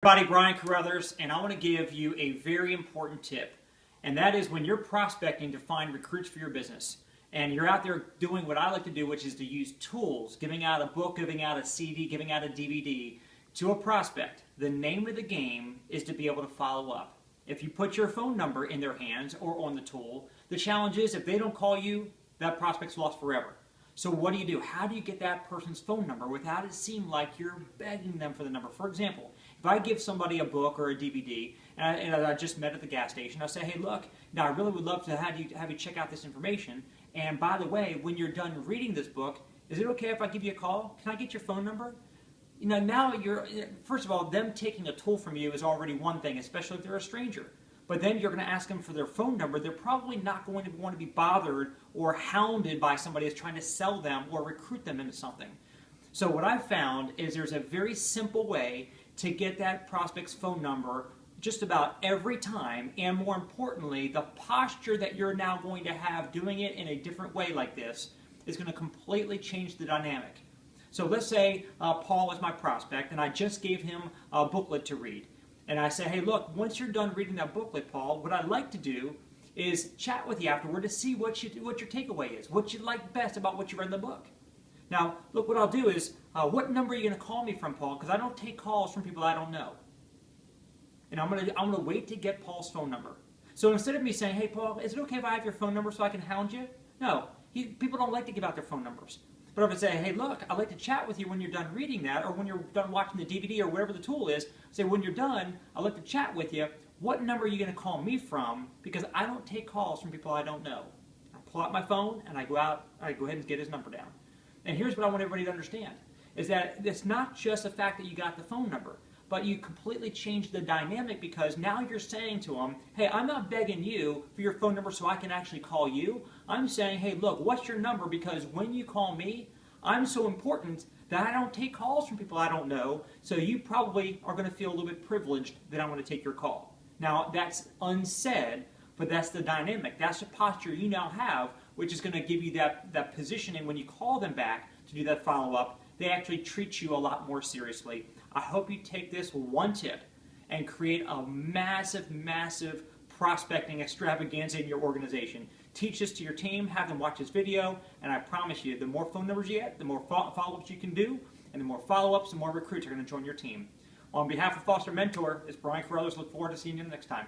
Everybody, Brian Carruthers, and I want to give you a very important tip, and that is when you're prospecting to find recruits for your business, and you're out there doing what I like to do, which is to use tools, giving out a book, giving out a CD, giving out a DVD to a prospect. The name of the game is to be able to follow up. If you put your phone number in their hands or on the tool, the challenge is if they don't call you, that prospect's lost forever. So what do? How do you get that person's phone number without it seem like you're begging them for the number? For example, if I give somebody a book or a DVD and I just met at the gas station, I say, hey, look, now I really would love to have you check out this information. And by the way, when you're done reading this book, is it okay if I give you a call? Can I get your phone number? Now first of all, them taking a tool from you is already one thing, especially if they're a stranger. But then you're going to ask them for their phone number. They're probably not going to want to be bothered or hounded by somebody who's trying to sell them or recruit them into something. So what I've found is there's a very simple way to get that prospect's phone number just about every time, and more importantly, the posture that you're now going to have doing it in a different way like this is going to completely change the dynamic. So let's say Paul is my prospect, and I just gave him a booklet to read. And I say, hey, look, once you're done reading that booklet, Paul, what I'd like to do is chat with you afterward to see what your takeaway is, what you like best about what you read in the book. Now, look, what I'll do is, what number are you going to call me from, Paul? Because I don't take calls from people I don't know. And I'm gonna wait to get Paul's phone number. So instead of me saying, hey, Paul, is it okay if I have your phone number so I can hound you? No, people don't like to give out their phone numbers. But if I say, hey, look, I'd like to chat with you when you're done reading that, or when you're done watching the DVD or whatever the tool is, say, when you're done, I'd like to chat with you. What number are you going to call me from? Because I don't take calls from people I don't know. I pull out my phone, and I go ahead and get his number down. And here's what I want everybody to understand, is that it's not just the fact that you got the phone number, but you completely change the dynamic because now you're saying to them, hey, I'm not begging you for your phone number so I can actually call you. I'm saying, hey, look, what's your number? Because when you call me, I'm so important that I don't take calls from people I don't know, so you probably are going to feel a little bit privileged that I'm going to take your call. Now, that's unsaid, but that's the dynamic. That's the posture you now have, which is going to give you that positioning when you call them back to do that follow-up. They actually treat you a lot more seriously. I hope you take this one tip and create a massive, massive prospecting extravaganza in your organization. Teach this to your team, have them watch this video, and I promise you, the more phone numbers you get, the more follow-ups you can do, and the more follow-ups, the more recruits are going to join your team. On behalf of Foster Mentor, it's Brian Carruthers. Look forward to seeing you next time.